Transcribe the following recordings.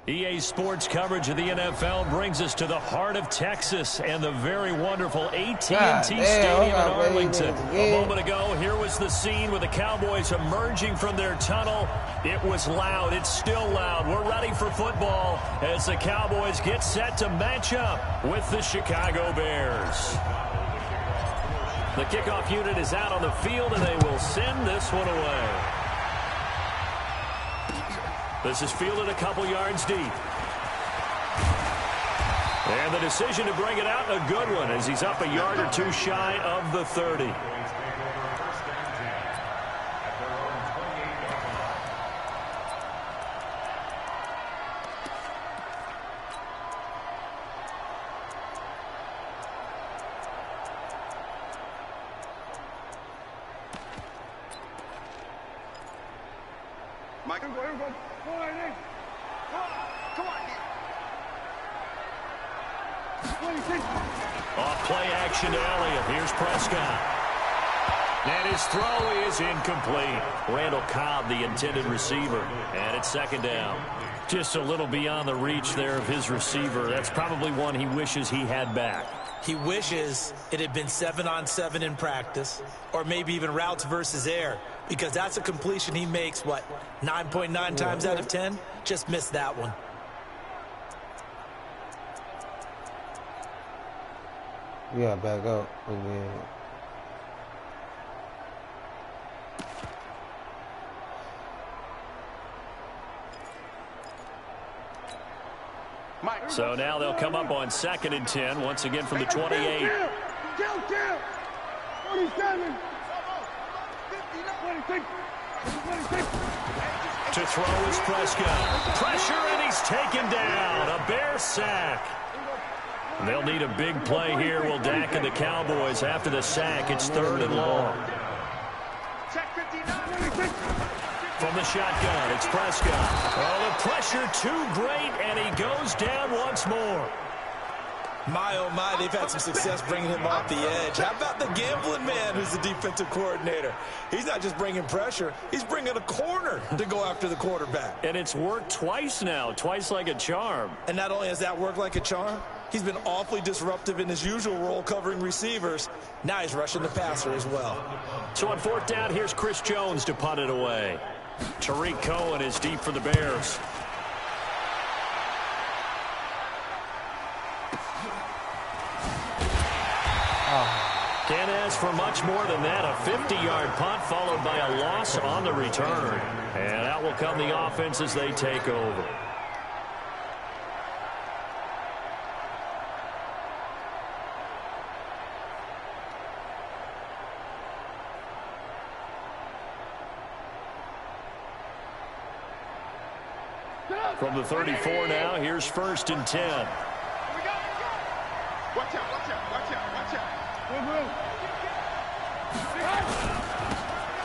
EA Sports coverage of the NFL brings us to the heart of Texas and the very wonderful AT&T Stadium in Arlington. A moment ago, here was the scene with the Cowboys emerging from their tunnel. It was loud. It's still loud. We're ready for football as the Cowboys get set to match up with the Chicago Bears. The kickoff unit is out on the field, and they will send this one away. This is fielded a couple yards deep. And the decision to bring it out, a good one, as he's up a yard or two shy of the 30. Michael, go ahead, go. Come on. Off play action to Elliott. Here's Prescott. And his throw is incomplete. Randall Cobb, the intended receiver. And it's second down. Just a little beyond the reach there of his receiver. That's probably one he wishes he had back. He wishes it had been 7-on-7 in practice, or maybe even routes versus air, because that's a completion he makes, 9.9 times out of 10? Just missed that one. We gotta back up again. So now they'll come up on 2nd and 10, once again from the 28. 27. 26. To throw is Prescott. Pressure, and he's taken down. A Bear sack. They'll need a big play here, will Dak and the Cowboys. After the sack, it's 3rd and long. From the shotgun, it's Prescott. Oh, the pressure too great, and he goes down once more. My, oh my, they've had some success bringing him off the edge. How about the gambling man who's the defensive coordinator? He's not just bringing pressure, he's bringing a corner to go after the quarterback. And it's worked twice now, twice like a charm. And not only has that worked like a charm, he's been awfully disruptive in his usual role covering receivers. Now he's rushing the passer as well. So on 4th down, here's Chris Jones to punt it away. Tariq Cohen is deep for the Bears. Can't ask for much more than that. A 50-yard punt followed by a loss on the return. And out will come the offense as they take over. From the 34 now, here's 1st and 10. Watch out.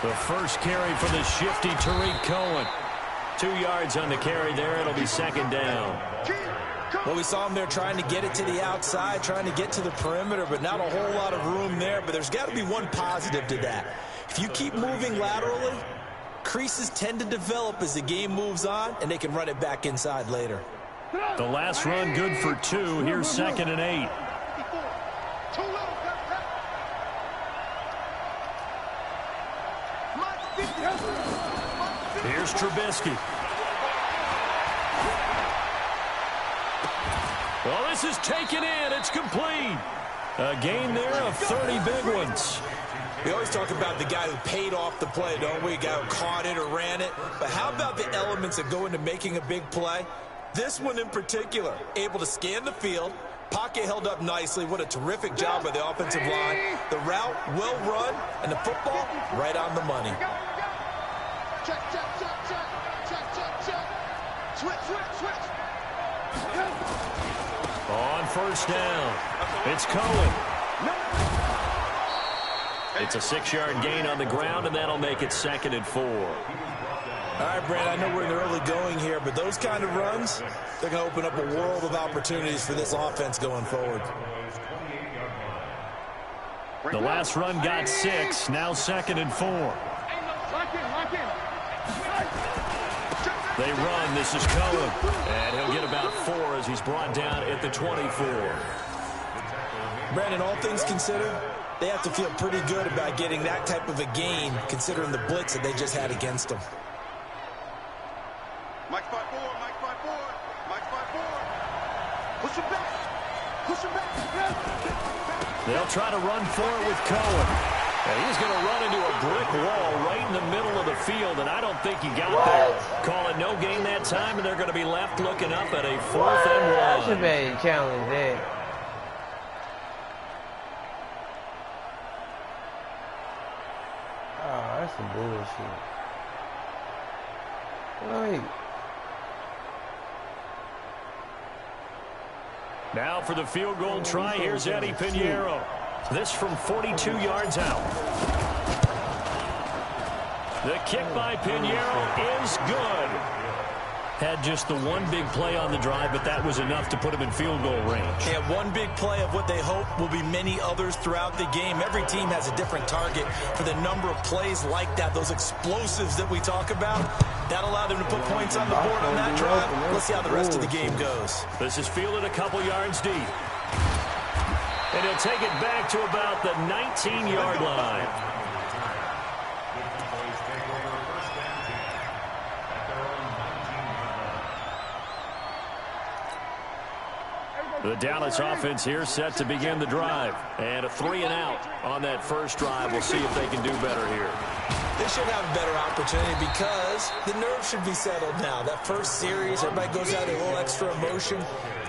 The first carry for the shifty Tariq Cohen. 2 yards on the carry there. It'll be 2nd down. Well, we saw him there trying to get it to the outside, trying to get to the perimeter, but not a whole lot of room there. But there's got to be one positive to that. If you keep moving laterally, creases tend to develop as the game moves on, and they can run it back inside later. The last run good for 2. Here's 2nd and 8. Here's Trubisky. Well, this is taken in. It's complete. A gain there of 30 big ones. We always talk about the guy who paid off the play, don't we? A guy who caught it or ran it. But how about the elements that go into making a big play? This one in particular, able to scan the field, pocket held up nicely. What a terrific job by the offensive line. The route, well run, and the football, right on the money. Check. Switch. On 1st down, it's Cohen. It's a 6-yard gain on the ground, and that'll make it 2nd and 4. All right, Brad, I know we're in the early going here, but those kind of runs, they're going to open up a world of opportunities for this offense going forward. The last run got 6, now 2nd and 4. They run. This is Cohen. And he'll get about 4 as he's brought down at the 24. Brandon, all things considered, they have to feel pretty good about getting that type of a gain, considering the blitz that they just had against them. Mike 5-4, Mike 5-4, Mike 5-4. Push him back. Push him back. They'll try to run for it with Cohen. And he's going to run into a brick wall right in the middle of the field, and I don't think he got there. Call it no gain that time, and they're going to be left looking up at a 4th and 1. That's a bad challenge there. Oh, that's some bullshit. Right. Now for the field goal try, here's Eddie Pinheiro. This from 42 yards out. The kick by Pinheiro is good. Had just the one big play on the drive, but that was enough to put him in field goal range. Yeah, one big play of what they hope will be many others throughout the game. Every team has a different target for the number of plays like that, those explosives that we talk about. That allowed them to put points on the board on that drive. Let's see how the rest of the game goes. This is fielded a couple yards deep. And he'll take it back to about the 19-yard line. The Dallas offense here set to begin the drive. And a 3-and-out on that first drive. We'll see if they can do better here. They should have a better opportunity because the nerves should be settled now. That first series, everybody goes out with a little extra emotion.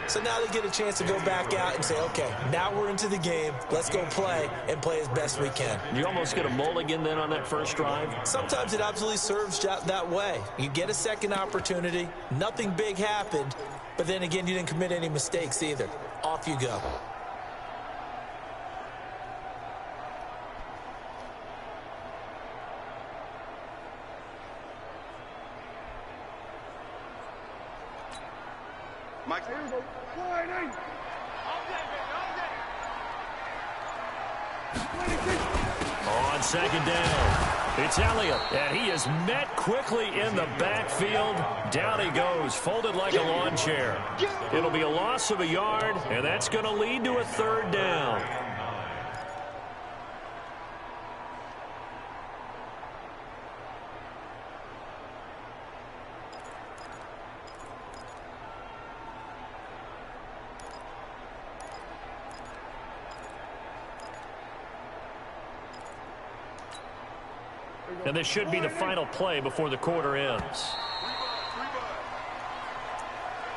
So now they get a chance to go back out and say, okay, now we're into the game. Let's go play and play as best we can. You almost get a mulligan then on that first drive? Sometimes it absolutely serves that way. You get a second opportunity. Nothing big happened. But then again, you didn't commit any mistakes either. Off you go. Mike, here we go. On second down, it's Elliott, and he is met quickly in the backfield. Down he goes, folded like a lawn chair. It'll be a loss of a yard, and that's going to lead to a 3rd down. And this should be the final play before the quarter ends.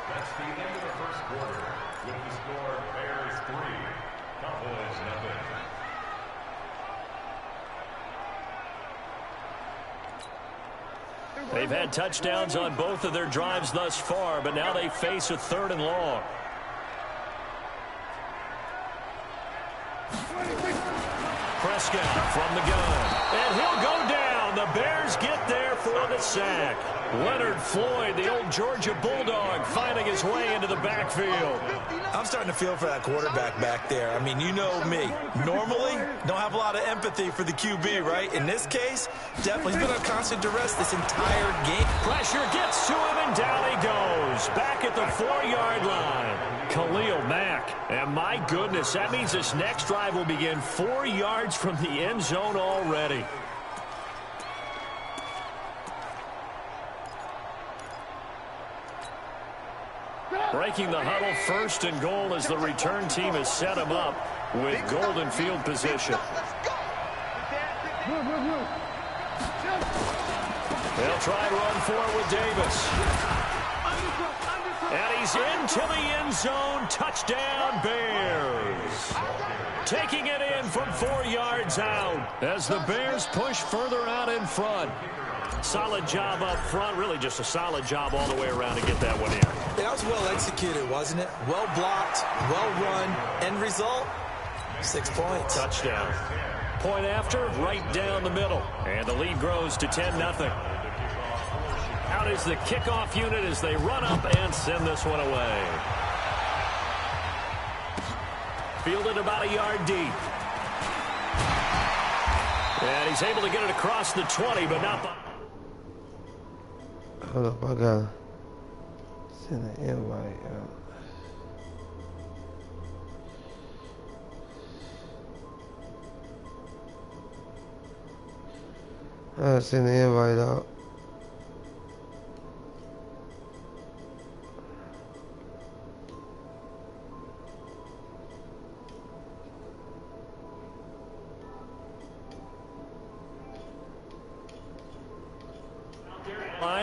That's the end of the first quarter with the score Bears 3, Cowboys 0. They've had touchdowns on both of their drives thus far, but now they face a 3rd and long. Prescott from the gun, and he'll go down. The Bears get there for the sack. Leonard Floyd, the old Georgia Bulldog, finding his way into the backfield. I'm starting to feel for that quarterback back there. I mean, you know me. Normally, don't have a lot of empathy for the QB, right? In this case, definitely. He's been on constant duress this entire game. Pressure gets to him, and down he goes. Back at the 4-yard line. Khalil Mack. And my goodness, that means this next drive will begin 4 yards from the end zone already. Breaking the huddle, 1st and goal as the return team has set him up with golden field position. They'll try and run for it with Davis. And he's into the end zone. Touchdown, Bears. Taking it in from 4 yards out as the Bears push further out in front. Solid job up front. Really just a solid job all the way around to get that one in. That was well executed, wasn't it? Well blocked, well run. End result, 6 points. Touchdown. Point after, right down the middle. And the lead grows to 10-0. Out out is the kickoff unit as they run up and send this one away. Fielded about a yard deep. And he's able to get it across the 20, but not by... Hold up, I gotta send an invite out. I gotta send the invite out.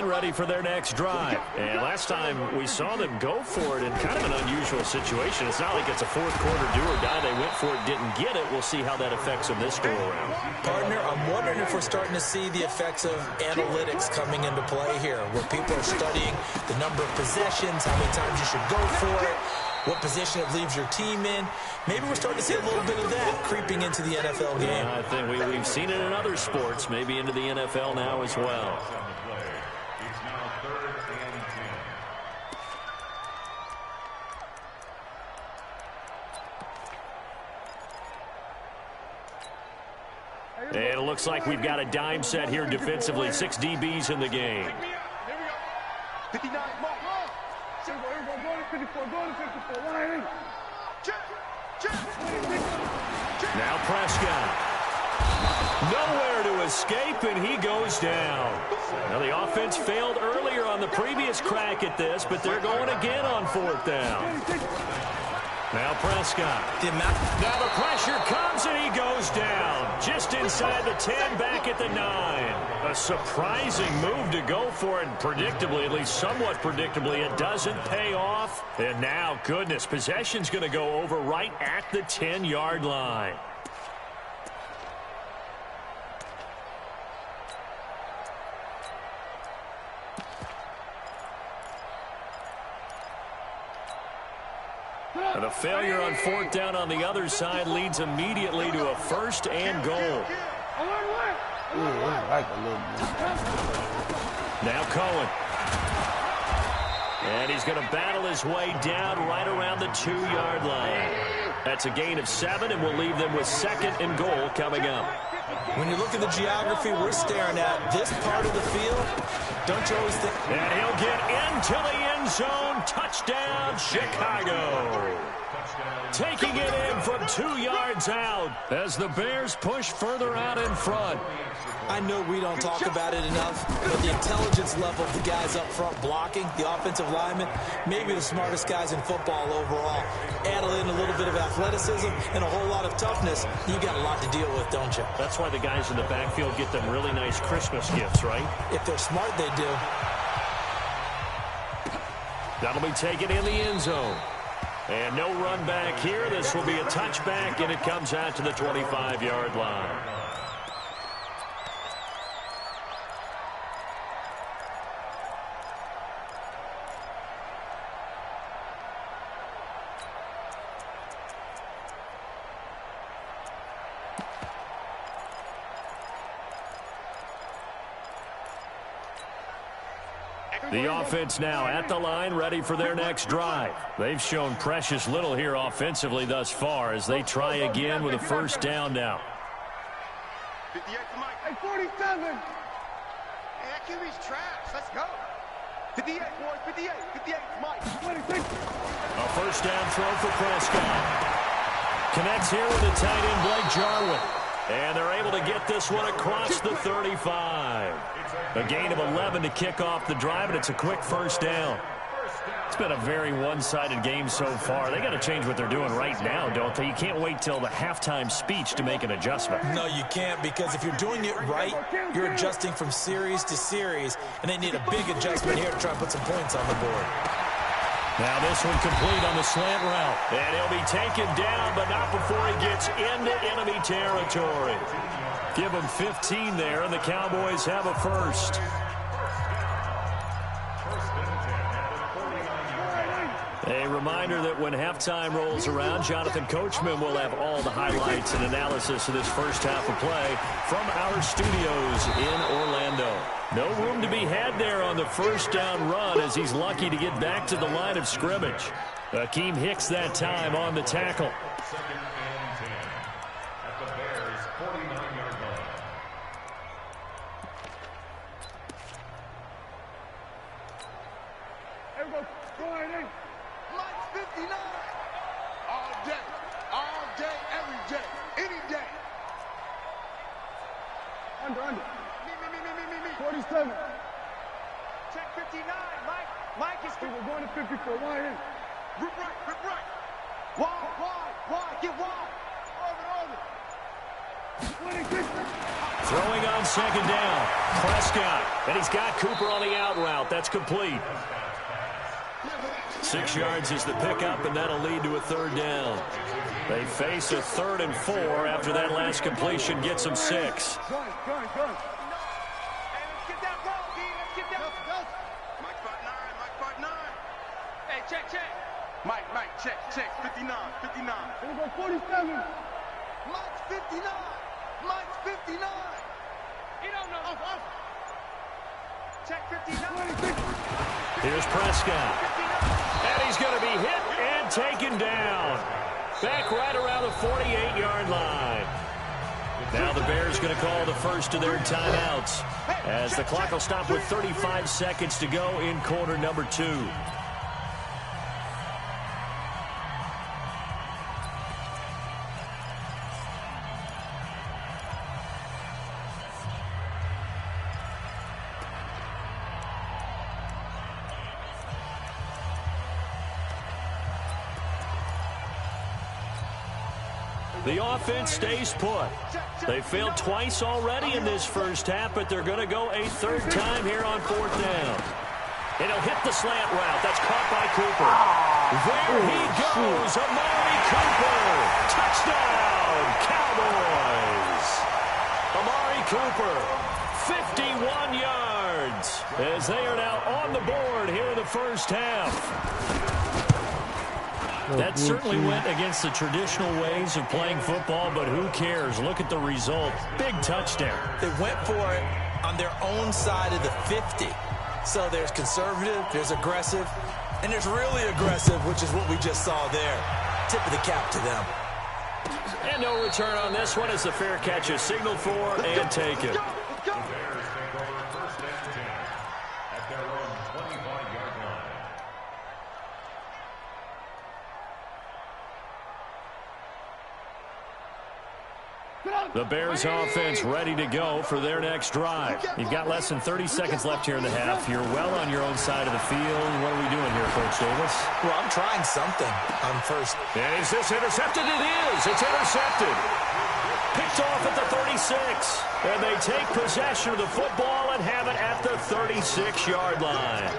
Ready for their next drive. And last time we saw them go for it in kind of an unusual situation. It's not like it's a fourth quarter do or die. They went for it, didn't get it. We'll see how that affects them this go around. Partner, I'm wondering if we're starting to see the effects of analytics coming into play here, where people are studying the number of possessions, how many times you should go for it, what position it leaves your team in. Maybe we're starting to see a little bit of that creeping into the NFL game. I think we've seen it in other sports, maybe into the NFL now as well. And it looks like we've got a dime set here defensively. 6 DBs in the game. 59, now Prescott. Nowhere to escape, and he goes down. Now the offense failed earlier on the previous crack at this, but they're going again on 4th down. Now Prescott. Now the pressure comes, and he goes down. Just inside the 10, back at the 9. A surprising move to go for it. Predictably, at least somewhat predictably, it doesn't pay off. And now, goodness, possession's going to go over right at the 10-yard line. And a failure on 4th down on the other side leads immediately to a 1st and goal. Now Cohen. And he's going to battle his way down right around the 2-yard line. That's a gain of 7, and we'll leave them with 2nd and goal coming up. When you look at the geography we're staring at, this part of the field, don't you always think... And he'll get into the end zone. Touchdown, Chicago. Taking it in from 2 yards out as the Bears push further out in front. I know we don't talk about it enough, but the intelligence level of the guys up front blocking, the offensive linemen, maybe the smartest guys in football overall. Add in a little bit of athleticism and a whole lot of toughness, you got a lot to deal with, don't you? That's why the guys in the backfield get them really nice Christmas gifts, right? If they're smart, they do. That'll be taken in the end zone. And no run back here. This will be a touchback, and it comes out to the 25-yard line. The offense now at the line, ready for their next drive. They've shown precious little here offensively thus far as they try again with a 1st down now. 58 to Mike. Hey, 47. Hey, that QB's trash. Let's go. 58, boys. 58. 58 to Mike. 26. A 1st down throw for Prescott. Connects here with the tight end, Blake Jarwin. And they're able to get this one across the 35. A gain of 11 to kick off the drive, and it's a quick 1st down. It's been a very one-sided game so far. They got to change what they're doing right now, don't they? You can't wait till the halftime speech to make an adjustment. No, you can't, because if you're doing it right, you're adjusting from series to series, and they need a big adjustment here to try and put some points on the board. Now this one complete on the slant route. And he'll be taken down, but not before he gets into enemy territory. Give him 15 there, and the Cowboys have a 1st. A reminder that when halftime rolls around, Jonathan Coachman will have all the highlights and analysis of this first half of play from our studios in Orlando. No room to be had there on the first down run as he's lucky to get back to the line of scrimmage. Akeem Hicks that time on the tackle. Second and 10 at the Bears' 49-yard line. Everybody, go ahead. Mike's 59. All day, every day, any day. Under. Me. 47. Check 59, Mike is good. We're going to 54. Why in? Rip right. Wide. Get wide. Over. 26. Throwing on second down. Prescott. And he's got Cooper on the out route. That's complete. 6 yards is the pickup, and that'll lead to a third down. They face a 3rd and 4 after that last completion gets them 6. Gun. Hey, let's get that ball, D. Let's get that. Go. Mike 5'9. Hey, check. Mike, check. 59. Here we go, 47. Mike's 59. He don't know. Off. Check 59. Here's Prescott. And he's going to be hit and taken down. Back right around the 48-yard line. Now the Bears going to call the first of their timeouts as the clock will stop with 35 seconds to go in quarter number 2. The offense stays put. They failed twice already in this first half, but they're going to go a 3rd time here on 4th down. And he'll hit the slant route. That's caught by Cooper. There he goes, Amari Cooper. Touchdown, Cowboys. Amari Cooper, 51 yards, as they are now on the board here in the first half. That certainly went against the traditional ways of playing football, but who cares? Look at the result. Big touchdown. They went for it on their own side of the 50. So there's conservative, there's aggressive, and there's really aggressive, which is what we just saw there. Tip of the cap to them. And no return on this one as the fair catch is signaled for and taken. The Bears take over 1st and 10 at their own 25-yard line. The Bears offense ready to go for their next drive. You've got less than 30 seconds left here in the half. You're well on your own side of the field. What are we doing here, Coach Davis? Well, I'm trying something on first. And is this intercepted? It is. It's intercepted. Picked off at the 36. And they take possession of the football and have it at the 36-yard line.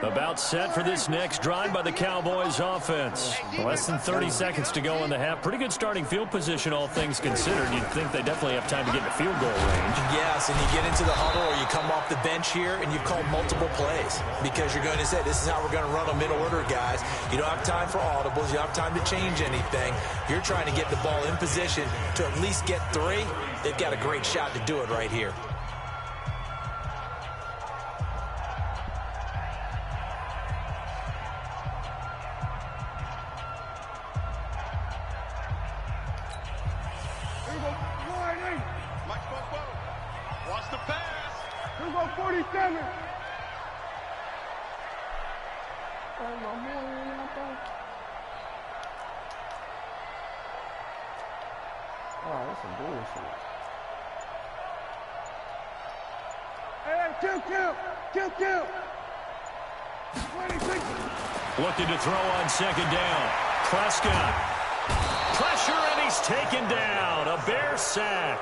About set for this next drive by the Cowboys offense. Less than 30 seconds to go in the half. Pretty good starting field position, all things considered. You'd think they definitely have time to get in the field goal range. Yes, and you get into the huddle or you come off the bench here and you call multiple plays because you're going to say, this is how we're going to run a middle order, guys. You don't have time for audibles. You don't have time to change anything. You're trying to get the ball in position to at least get 3. They've got a great shot to do it right here. Watch the pass. Here we go, 47. Oh, that's some bullshit. Hey, kill. 26. Looking to throw on second down. Prescott. Pressure, and he's taken down. A Bear sack.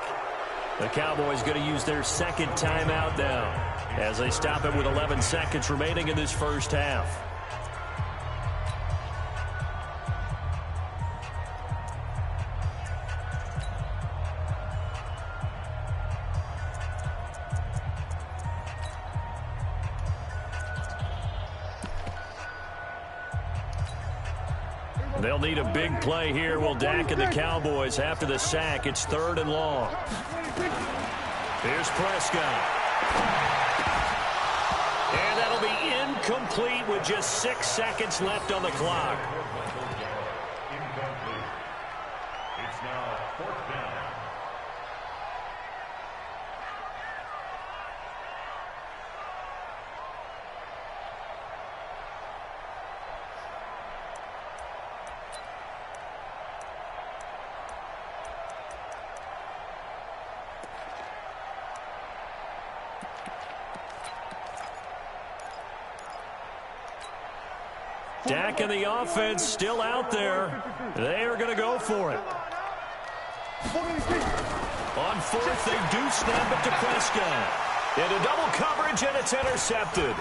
The Cowboys going to use their second timeout now as they stop it with 11 seconds remaining in this first half. They'll need a big play here. Will Dak and the Cowboys after the sack. It's 3rd and long. Here's Prescott. And that'll be incomplete with just 6 seconds left on the clock. Incomplete. It's now 4th down. Dak and the offense still out there. They are going to go for it. On 4th, they do snap it to Prescott. Into double coverage, and it's intercepted.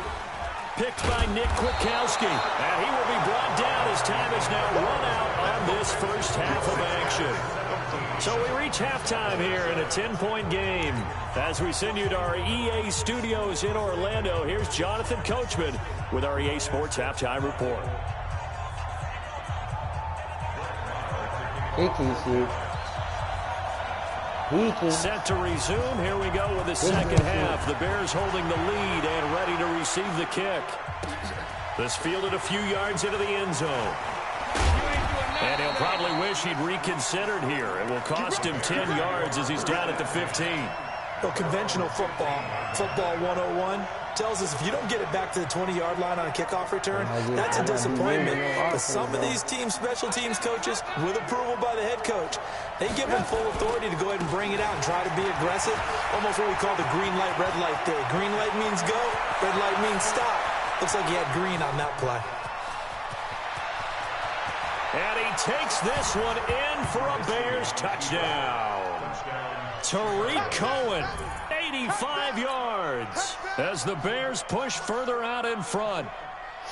Picked by Nick Kwiatkowski. And he will be brought down as time is now run out on this first half of action. So we reach halftime here in a 10-point game. As we send you to our EA studios in Orlando, here's Jonathan Coachman with our EA Sports Halftime Report. Set to resume. Here we go with the second half. The Bears holding the lead and ready to receive the kick. This fielded a few yards into the end zone. And he'll probably wish he'd reconsidered here. It will cost him 10 yards as he's down at the 15. Well, conventional football 101, tells us if you don't get it back to the 20-yard line on a kickoff return, that's a disappointment. But some of these teams, special teams coaches, with approval by the head coach, they give them full authority to go ahead and bring it out and try to be aggressive. Almost what we call the green light, red light theory. Green light means go, red light means stop. Looks like he had green on that play. And he takes this one in for a Bears touchdown. Tariq Cohen, 85 yards as the Bears push further out in front.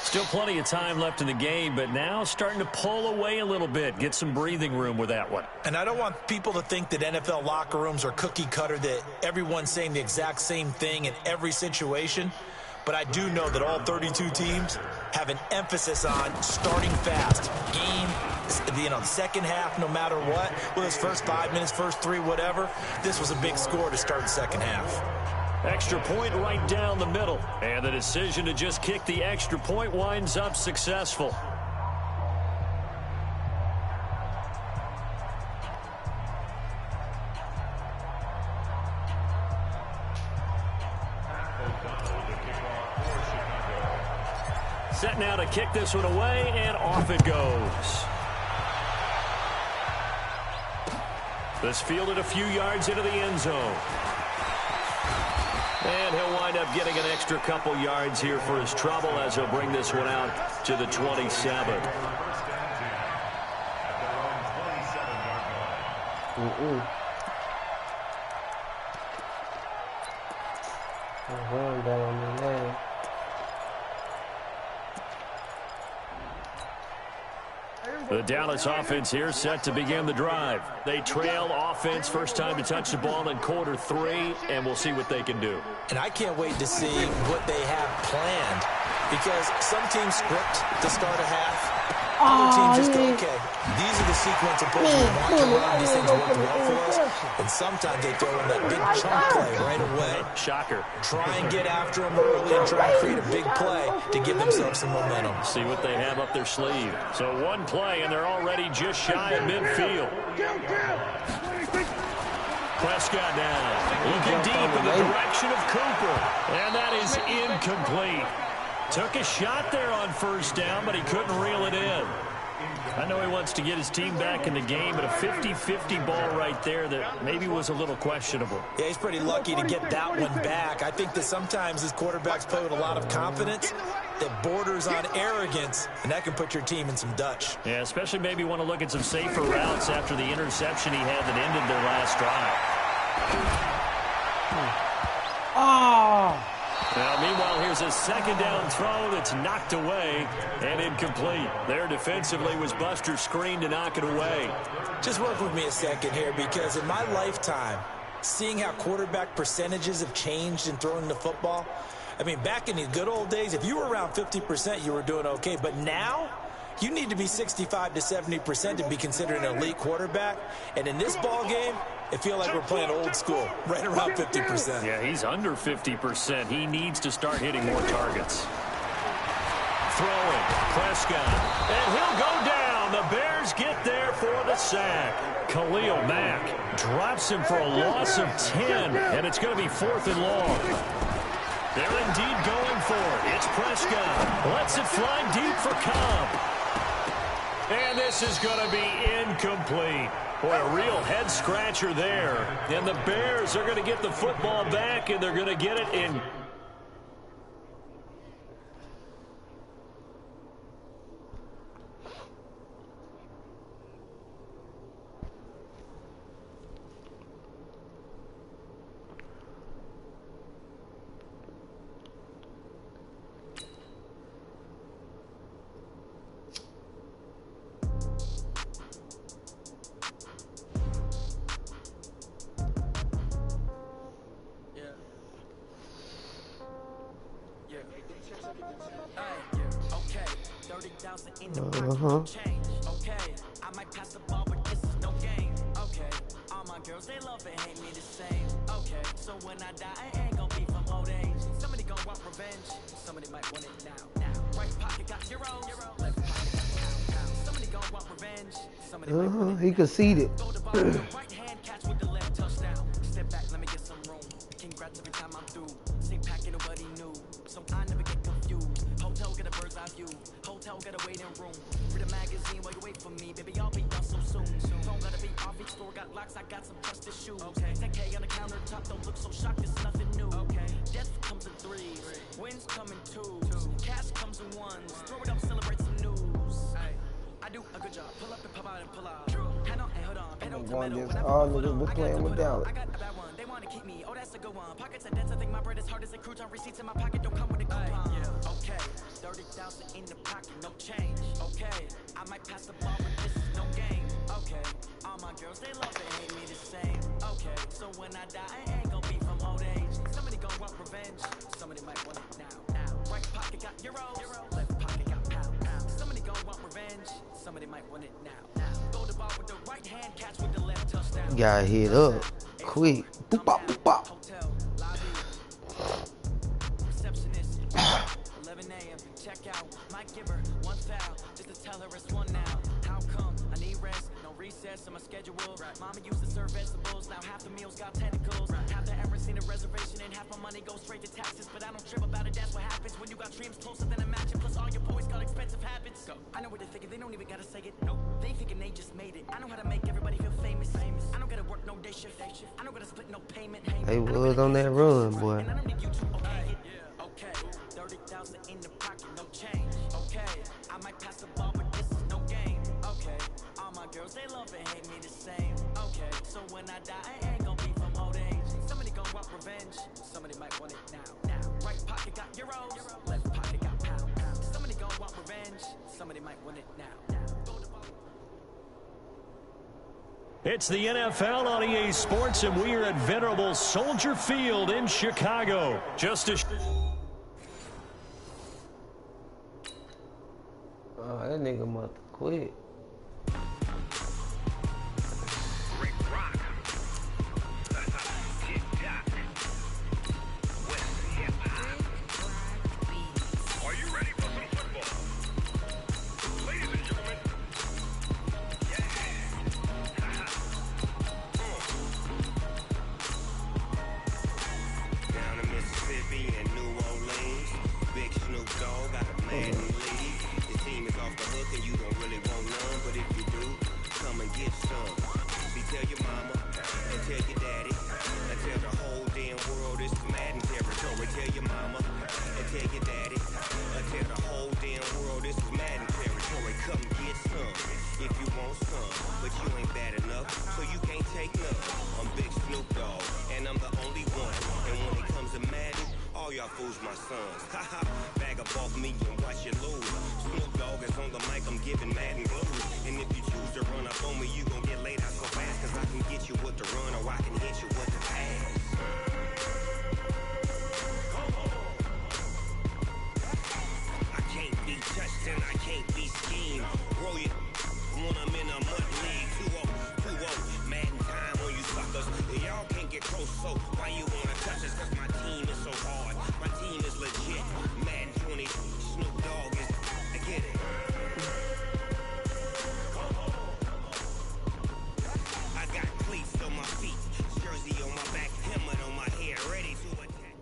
Still plenty of time left in the game, but now starting to pull away a little bit. Get some breathing room with that one. And I don't want people to think that NFL locker rooms are cookie cutter, that everyone's saying the exact same thing in every situation. But I do know that all 32 teams have an emphasis on starting fast. Game, the second half, no matter what. Whether it's first 5 minutes, first 3, whatever. This was a big score to start the second half. Extra point right down the middle. And the decision to just kick the extra point winds up successful. Set now to kick this one away, and off it goes. This fielded a few yards into the end zone. And he'll wind up getting an extra couple yards here for his trouble as he'll bring this one out to the 27. The Dallas offense here set to begin the drive. They trail offense, first time to touch the ball in quarter 3, and we'll see what they can do. And I can't wait to see what they have planned, because some teams script to start a half. Other teams just go, okay, these are the sequence of plays we want to run. These things work well for us. And sometimes they throw in that big chunk play right away. Shocker. Try and get after them early and try and create a big play to give themselves some momentum. See what they have up their sleeve. So one play, and they're already just shy of midfield. Prescott now, looking deep in the direction of Cooper. And that is incomplete. Took a shot there on first down, but he couldn't reel it in. I know he wants to get his team back in the game, but a 50-50 ball right there that maybe was a little questionable. Yeah, he's pretty lucky to get that one back. I think that sometimes his quarterbacks play with a lot of confidence that borders on arrogance, and that can put your team in some Dutch. Yeah, especially maybe want to look at some safer routes after the interception he had that ended their last drive. Now, meanwhile, here's a second down throw that's knocked away and incomplete. There defensively was Buster's screen to knock it away. Just work with me a second here, because in my lifetime, seeing how quarterback percentages have changed in throwing the football, I mean, back in the good old days, if you were around 50%, you were doing okay. But now, You need to be 65 to 70% to be considered an elite quarterback. And in this ball game, it feels like we're playing old school, right around 50%. Yeah, he's under 50%. He needs to start hitting more targets. Throwing, Prescott, and he'll go down. The Bears get there for the sack. Khalil Mack drops him for a loss of 10, and it's going to be 4th and long. They're indeed going for it. It's Prescott. Lets it fly deep for Cobb. And this is going to be incomplete. Boy, a real head-scratcher there. And the Bears are going to get the football back, and they're going to get it in. Okay, I might pass the ball, but this is no game. Okay, all my girls, they love and hate me the same. Okay, so when I die, I ain't gonna be from old age. Somebody gonna want revenge, somebody might want it now. Right pocket got zeros, left pocket got pound. Somebody gonna want revenge, somebody might want it. He conceded. Throw the ball with the right hand, catch with the left, touchdown. Step back, let me get some room. Congrats every time I'm through. Same pack, ain't nobody new, so I never get confused. Hotel, get a bird's eye view. Hotel, get a waiting room. Read a magazine while you wait for me, baby, I'll be done so soon. Phone gotta be off, each store got locks, I got some trusted shoes. Okay, 10K on the countertop, don't look so shocked, it's nothing new. Okay, death comes in threes, wins come in twos, cash comes in ones. Throw it up, celebrate some news. I do a good job, pull up and pop out and pull out. Hand on and hood on, pedal to metal. All niggas been playing with Dallas. I got a bad one, they wanna keep me, oh that's a good one. Pockets are dense, I think my bread is hard as a crouton. Receipts in my pocket don't come with a coupon. Okay, 30,000 in the pocket, no change. Okay, I might pass the ball, but this is no game. Okay, all my girls, they love and hate me the same. Okay, so when I die, I ain't gonna be from old age. Somebody gonna want revenge, somebody might want it now. Right pocket got euros, left pocket got pound. Somebody gonna want revenge, somebody might want it now. Throw the ball with the right hand, catch with the left, touchdown. Got hit up quick. Boop bop, boop bop. Hotel, lobby, receptionist, 11 a.m. check out. Might give her one foul just to tell her it's one now. How come I need rest? No recess on my schedule. Mama used to serve vegetables, now half the meals got tentacles. Half the errands seen a reservation and half my money goes straight to taxes. But I don't trip about it, that's what happens when you got dreams closer than a match. Plus all your boys got expensive habits. I know what they're thinking, they don't even gotta say it. No, they thinking they just made it. I know how to make everybody feel famous. I don't gotta work no day shift. I don't gotta split no payment. They was on that run, boy. And I don't need you to okay it. Okay, 30,000 in the pocket, no change. Okay, I might pass the ball, but this is no game. Okay, all my girls, they love and hate me the same. Okay, so when I die, I ain't gonna be from old age. Somebody gonna want revenge, somebody might want it now. Right pocket got euros, left pocket got pound. Somebody gonna want revenge, somebody might want it now. It's the NFL on EA Sports, and we are at venerable Soldier Field in Chicago. Just a... Oh, that nigga must quit. close, so why you wanna touch us? Cause my team is so hard. My team is legit. Madden 20, Snoop Dogg is, I get it. I got cleats on my feet, jersey on my back, helmet on my head, ready to attack.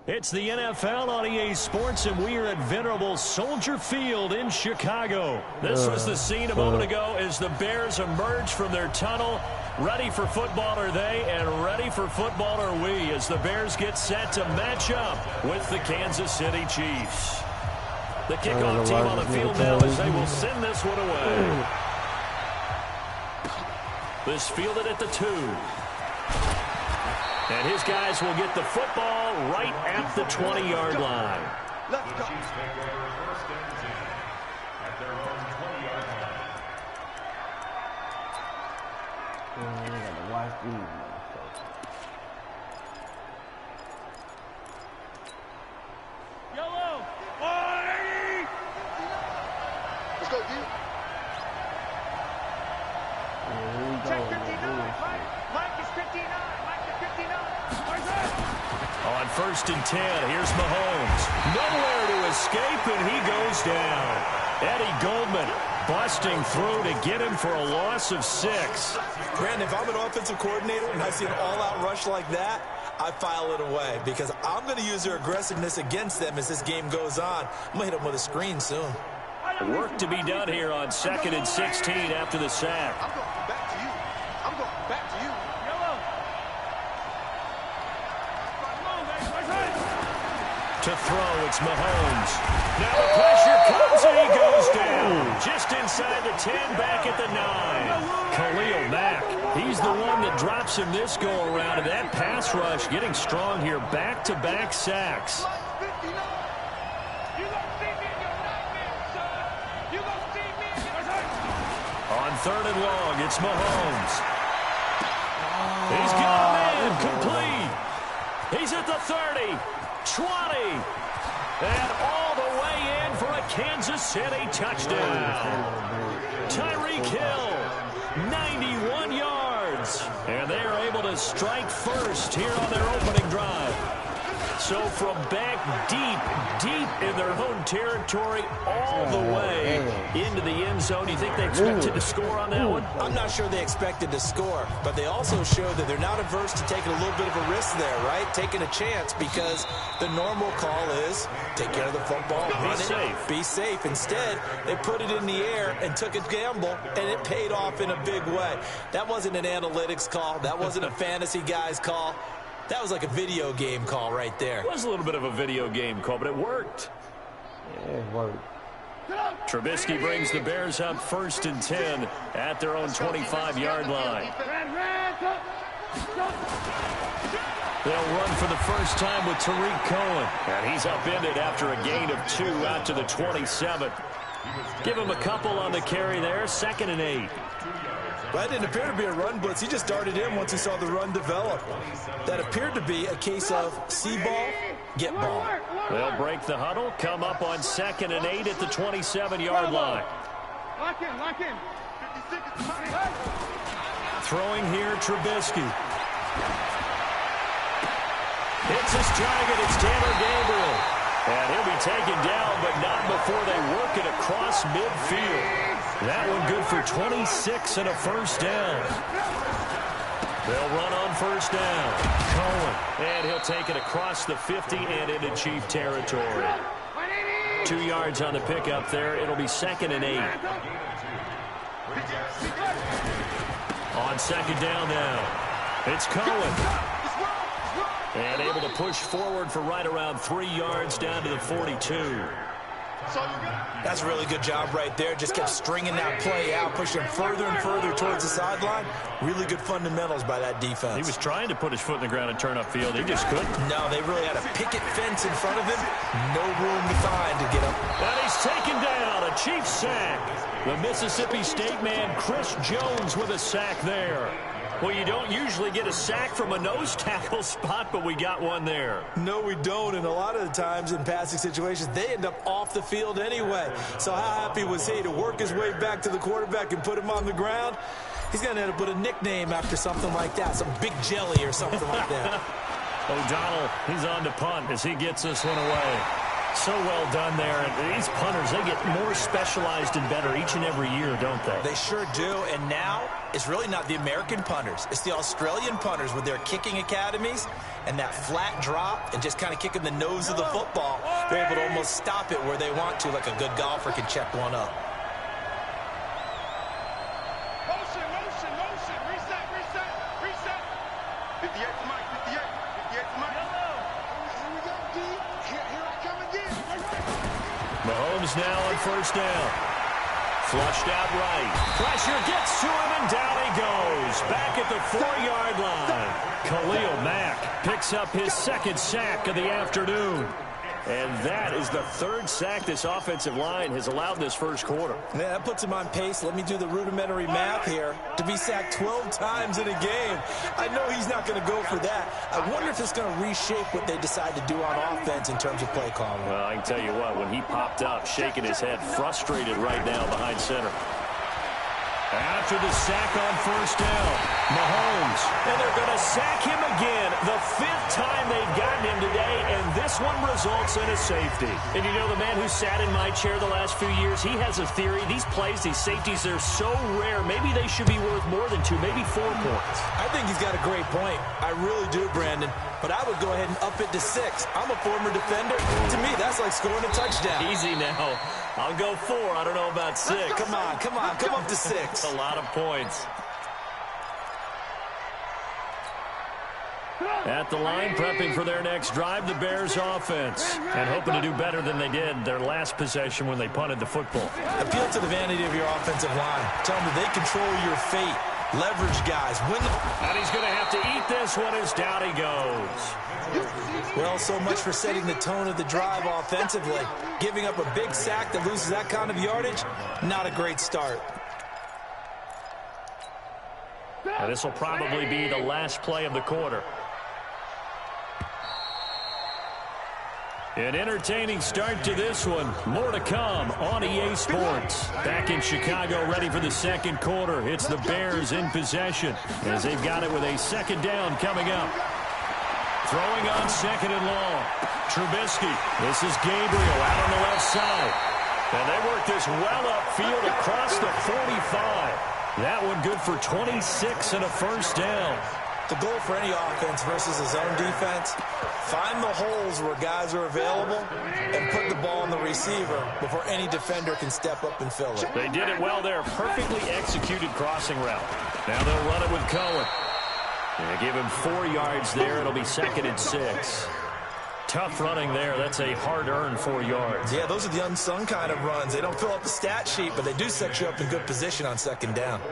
It's the NFL on EA Sports, and we are at venerable Soldier Field in Chicago. This was the scene a moment ago as the Bears emerged from their tunnel. Ready for football are they, and ready for football are we, as the Bears get set to match up with the Kansas City Chiefs. The kickoff team on the field now as they will send this one away. This fielded at the 2. And his guys will get the football right at the 20-yard line. The Chiefs take over first and 10 at their own 20-yard line. I gotta watch these motherfuckers. Yellow! Let's go, D. Check 59, Mike. Mike is 59. Mike is 59. On first and 10, here's Mahomes. Nowhere to escape, and he goes down. Eddie Goldman busting through to get him for a loss of 6. Brandon, if I'm an offensive coordinator and I see an all-out rush like that, I file it away because I'm going to use their aggressiveness against them as this game goes on. I'm going to hit them with a screen soon. Work to be done here on 2nd and 16 after the sack. I'm going back to you. I'm going back to you. Yellow. To throw, it's Mahomes. Now the pressure comes and he goes down. Just inside the 10, back at the 9. Khalil Mack, he's the one that drops him this go-around. And that pass rush getting strong here. Back-to-back sacks. On 3rd and long, it's Mahomes. He's got a man complete. He's at the 30, 20, and all the way in for a Kansas City touchdown. Tyreek Hill, 91 yards. And they are able to strike first here on their opening drive. So from back deep in their own territory, all the way into the end zone. You think they expected to score on that one? I'm not sure they expected to score, but they also showed that they're not averse to taking a little bit of a risk there, right? Taking a chance because the normal call is take care of the football, run it, be safe. Instead, they put it in the air and took a gamble, and it paid off in a big way. That wasn't an analytics call. That wasn't a fantasy guy's call. That was like a video game call right there. It was a little bit of a video game call, but it worked. Yeah, it worked. Trubisky brings the Bears up 1st and 10 at their own 25-yard line. They'll run for the first time with Tariq Cohen. And he's upended after a gain of 2 out to the 27. Give him a couple on the carry there. 2nd and 8. That didn't appear to be a run blitz. He just darted in once he saw the run develop. That appeared to be a case of see ball, get ball. They'll break the huddle, come up on 2nd and 8 at the 27-yard line. Lock in. 56. Throwing here, Trubisky. Hits his target. It's Taylor Gabriel. And he'll be taken down, but not before they work it across midfield. That one good for 26 and a first down. They'll run on first down. Cohen. And he'll take it across the 50 and into Chief territory. 2 yards on the pickup there. It'll be 2nd and 8. On 2nd down now. It's Cohen. And able to push forward for right around 3 yards down to the 42. That's a really good job right there. Just kept stringing that play out, pushing further and further towards the sideline. Really good fundamentals by that defense. He was trying to put his foot in the ground and turn upfield. He just couldn't. No, they really had a picket fence in front of him. No room to find to get up. And he's taken down. A Chiefs sack. The Mississippi State man, Chris Jones, with a sack there. Well, you don't usually get a sack from a nose tackle spot, but we got one there. No, we don't, and a lot of the times in passing situations, they end up off the field anyway. So how happy was he to work his way back to the quarterback and put him on the ground? He's going to end up with a nickname after something like that, some Big Jelly or something like that. O'Donnell, he's on to punt as he gets this one away. So well done there. And these punters, they get more specialized and better each and every year, don't they? They sure do. And now it's really not the American punters. It's the Australian punters with their kicking academies and that flat drop and just kind of kicking the nose of the football. They're able to almost stop it where they want to, like a good golfer can check one up. Motion, motion, motion. Reset, reset, reset. 58 to Mike, 58. 58 to Mike. Here we go, D. Here I come again. Mahomes now on first down. Flushed out right. Pressure gets to him, and down he goes. Back at the 4-yard line. Khalil Mack picks up his second sack of the afternoon. And that is the third sack this offensive line has allowed this first quarter. Yeah, that puts him on pace. Let me do the rudimentary math here. To be sacked 12 times in a game. I know he's not going to go for that. I wonder if it's going to reshape what they decide to do on offense in terms of play calling. Well, I can tell you what, when he popped up, shaking his head, frustrated right now behind center. After the sack on first down, Mahomes. And they're going to sack him again. The 5th time they've gotten him today, and this one results in a safety. And you know, the man who sat in my chair the last few years, he has a theory. These plays, these safeties, they're so rare. Maybe they should be worth more than 2, maybe 4 points. I think he's got a great point. I really do, Brandon. But I would go ahead and up it to 6. I'm a former defender. To me, that's like scoring a touchdown. Easy now. I'll go 4. I don't know about 6. Come on, come on. Come up to 6. A lot of points. At the line, prepping for their next drive, the Bears offense. And hoping to do better than they did their last possession when they punted the football. Appeal to the vanity of your offensive line. Tell them that they control your fate. Leverage guys. Win the... And he's going to have to eat this one as down he goes. Well, so much for setting the tone of the drive offensively. Giving up a big sack that loses that kind of yardage, not a great start. And this will probably be the last play of the quarter. An entertaining start to this one. More to come on EA Sports. Back in Chicago, ready for the second quarter. It's the Bears in possession as they've got it with a second down coming up. Throwing on second and long. Trubisky. This is Gabriel out on the left side. And they work this well upfield across the 45. That one good for 26 and a first down. The goal for any offense versus a zone defense, find the holes where guys are available and put the ball on the receiver before any defender can step up and fill it. They did it well there. Perfectly executed crossing route. Now they'll run it with Cohen. They give him 4 yards there. It'll be second and 6. Tough running there. That's a hard-earned 4 yards. Yeah, those are the unsung kind of runs. They don't fill up the stat sheet, but they do set you up in good position on second down.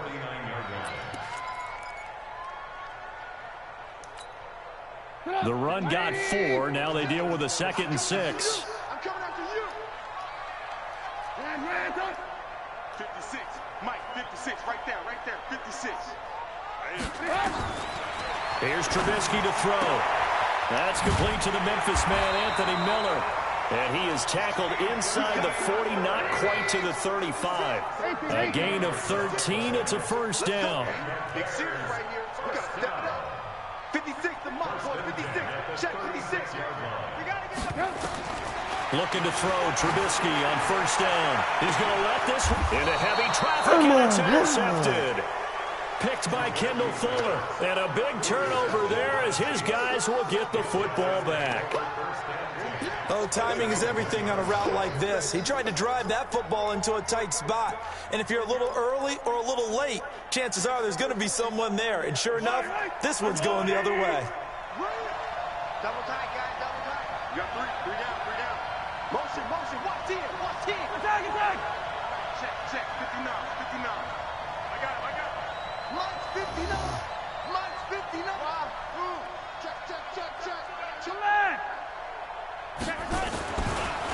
The run got 4. Now they deal with a second and 6. I'm coming after you. And 56. Mike, 56. Right there, 56. Here's Trubisky to throw. That's complete to the Memphis man, Anthony Miller. And he is tackled inside the 40, not quite to the 35. A gain of 13. It's a first down. Big series right here. We got to step it up. 56 to Mike. 56. Check 56. We got to get the... Looking to throw. Trubisky on first down. He's going to let this into heavy traffic, and it's intercepted. Picked by Kendall Fuller. And a big turnover there as his guys will get the football back. Oh, timing is everything on a route like this. He tried to drive that football into a tight spot. And if you're a little early or a little late, chances are there's going to be someone there. And sure enough, this one's going the other way. Double tight, guys, double tight. You got 3 down, 3 down. Motion, motion, 1-10, 1-10. Attack. Check, 59, 59. I got it. Mike's 59. Check.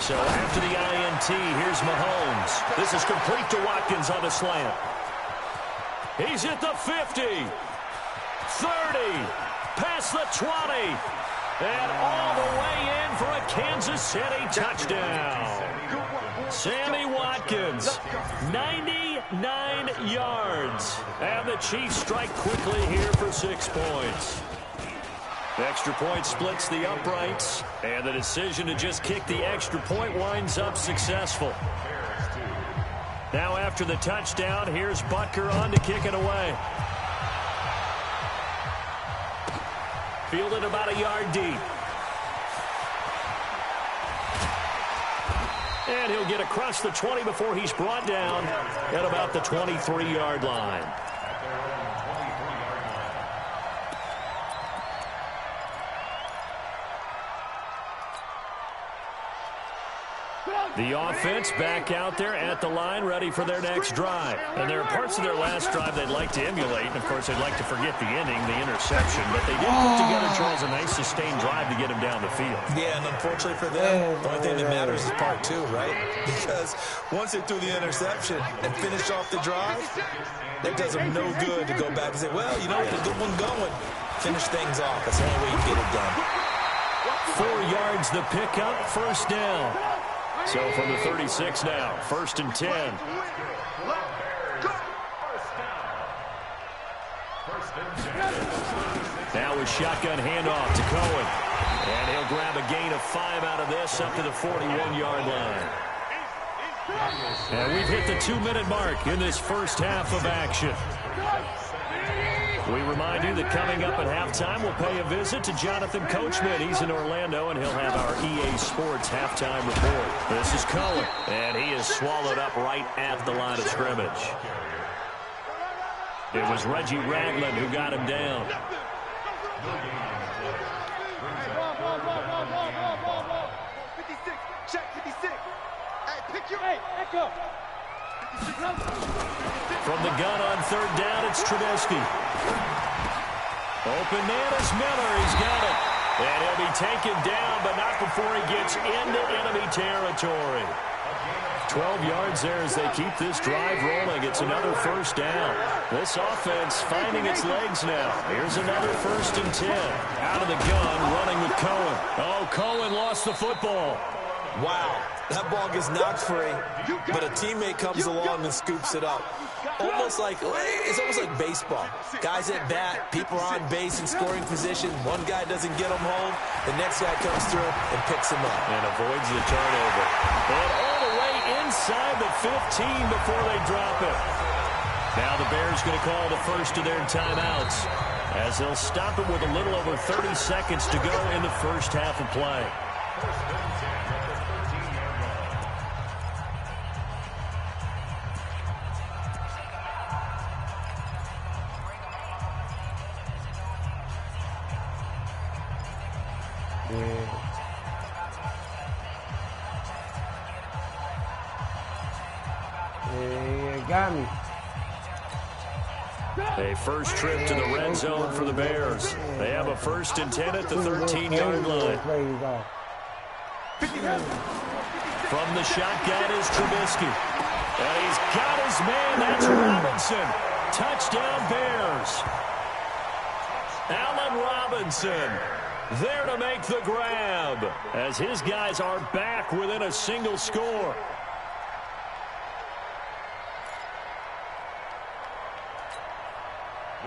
So after the INT, here's Mahomes. This is complete to Watkins on the slant. He's at the 50, 30, past the 20, and all the way in for a Kansas City touchdown. Sammy Watkins, 90 9 yards. And the Chiefs strike quickly here for 6 points. The extra point splits the uprights, and the decision to just kick the extra point winds up successful. Now after the touchdown, here's Butker on to kick it away. Fielded about a yard deep. And he'll get across the 20 before he's brought down at about the 23-yard line. The offense back out there at the line, ready for their next drive. And there are parts of their last drive they'd like to emulate. And, of course, they'd like to forget the ending, the interception. But they did put together, Charles, a nice sustained drive to get him down the field. Yeah, and unfortunately for them, the only thing that matters is part 2, right? Because once they threw the interception and finished off the drive, that does them no good to go back and say, well, you know, with a good one going, finish things off. That's the only way you get it done. 4 yards the pickup, first down. So from the 36 now, 1st and 10. Now with shotgun handoff to Cohen. And he'll grab a gain of 5 out of this up to the 41-yard line. And we've hit the 2-minute mark in this first half of action. We remind you that coming up at halftime, we'll pay a visit to Jonathan Coachman. He's in Orlando, and he'll have our EA Sports halftime report. This is Cohen, and he is swallowed up right at the line of scrimmage. It was Reggie Ragland who got him down. From the gun on 3rd down, it's Trubisky. Open man is Miller. He's got it. And he'll be taken down, but not before he gets into enemy territory. 12 yards there as they keep this drive rolling. It's another first down. This offense finding its legs now. Here's another 1st and 10. Out of the gun, running with Cohen. Oh, Cohen lost the football. Wow, that ball gets knocked free, but a teammate comes along and scoops it up. It's almost like baseball. Guys at bat, people are on base in scoring position. One guy doesn't get him home. The next guy comes through and picks him up. And avoids the turnover. And all the way inside the 15 before they drop it. Now the Bears going to call the first of their timeouts as they'll stop it with a little over 30 seconds to go in the first half of play. Got me. A first trip to the red zone for the Bears. They have a 1st and 10 at the 13-yard line. From the shotgun is Trubisky. And he's got his man. That's Robinson. Touchdown Bears. Allen Robinson there to make the grab as his guys are back within a single score.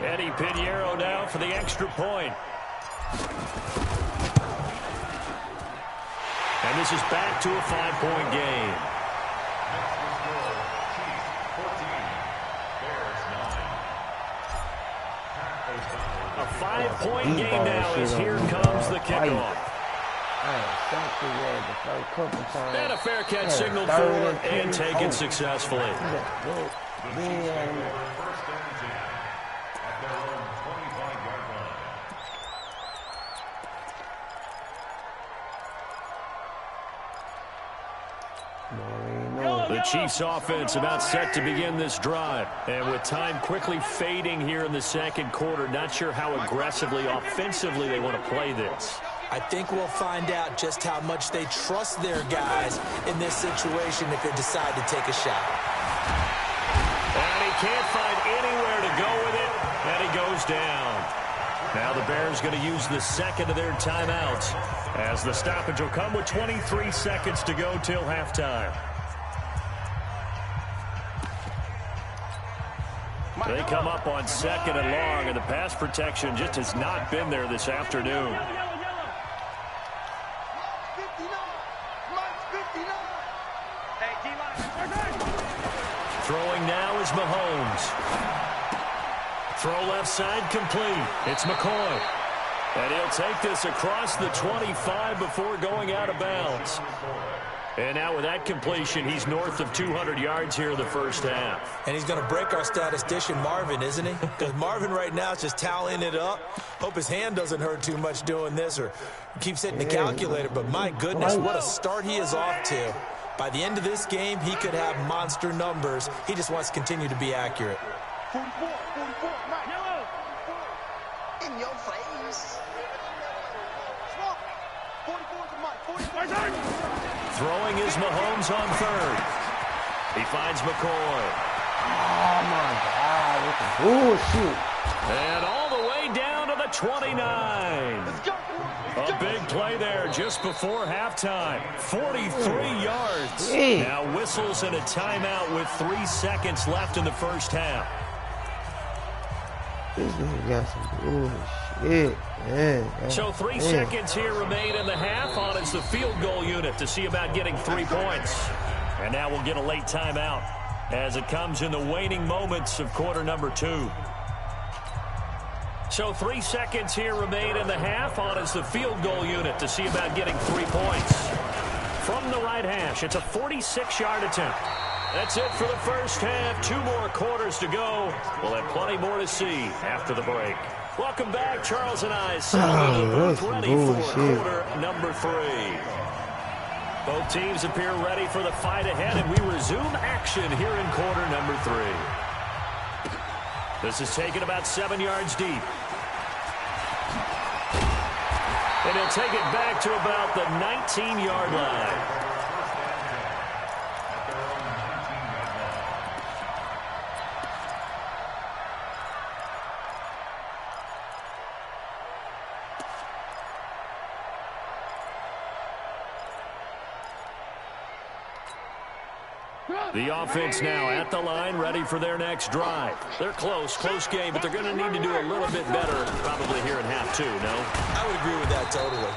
Eddie Pinheiro now for the extra point. And this is back to a 5-point game. A 5-point game now as here comes the kickoff. And a fair catch signaled forward and taken successfully. The Chiefs offense about set to begin this drive. And with time quickly fading here in the second quarter, not sure how aggressively, offensively they want to play this. I think we'll find out just how much they trust their guys in this situation if they decide to take a shot. And he can't find anywhere to go with it, and he goes down. Now the Bears going to use the second of their timeouts as the stoppage will come with 23 seconds to go till halftime. They come up on 2nd and long, and the pass protection just has not been there this afternoon. Throwing now is Mahomes. Throw left side complete. It's McCoy. And he'll take this across the 25 before going out of bounds. And now with that completion, he's north of 200 yards here in the first half. And he's going to break our statistician Marvin, isn't he? Because Marvin right now is just tallying it up. Hope his hand doesn't hurt too much doing this or keeps hitting the calculator. But my goodness, what a start he is off to. By the end of this game, he could have monster numbers. He just wants to continue to be accurate. 44, Mike. Yellow. In your face. 44 to Mike. 44. Throwing is Mahomes on 3rd. He finds McCoy. Oh, my God. What the bullshit. And all the way down to the 29. Let's go. A big play there just before halftime. 43 yards. Hey. Now whistles and a timeout with 3 seconds left in the first half. This nigga got some bullshit, man. So 3 seconds here remain in the half on as the field goal unit to see about getting 3 points. And now we'll get a late timeout as it comes in the waning moments of quarter number 2. So 3 seconds here remain in the half on as the field goal unit to see about getting 3 points. From the right hash, it's a 46-yard attempt. That's it for the first half. 2 more quarters to go. We'll have plenty more to see after the break. Welcome back. Charles and I settled into the booth ready for quarter number 3. Both teams appear ready for the fight ahead, and we resume action here in quarter number 3. This is taken about 7 yards deep. And he'll take it back to about the 19-yard line. The offense now at the line, ready for their next drive. They're close game, but they're going to need to do a little bit better probably here in half 2, no? I would agree with that totally.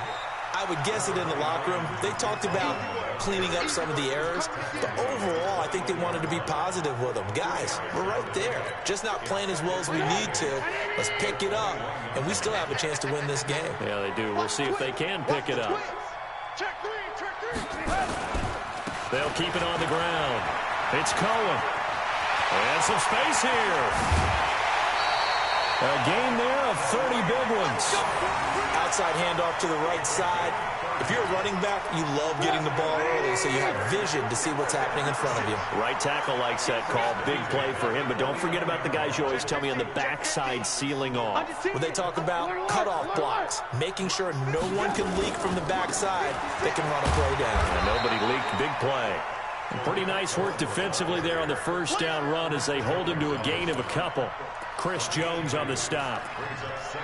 I would guess it in the locker room. They talked about cleaning up some of the errors, but overall, I think they wanted to be positive with them. Guys, we're right there. Just not playing as well as we need to. Let's pick it up, and we still have a chance to win this game. Yeah, they do. We'll see if they can pick it up. Check 3. They'll keep it on the ground. It's Cohen. And some space here. A gain there of 30 big ones. Outside handoff to the right side. If you're a running back, you love getting the ball early so you have vision to see what's happening in front of you. Right tackle likes that call. Big play for him, but don't forget about the guys you always tell me on the backside sealing off. When they talk about cutoff blocks, making sure no one can leak from the backside that can run a play down. And nobody leaked. Big play. And pretty nice work defensively there on the first down run as they hold him to a gain of a couple. Chris Jones on the stop.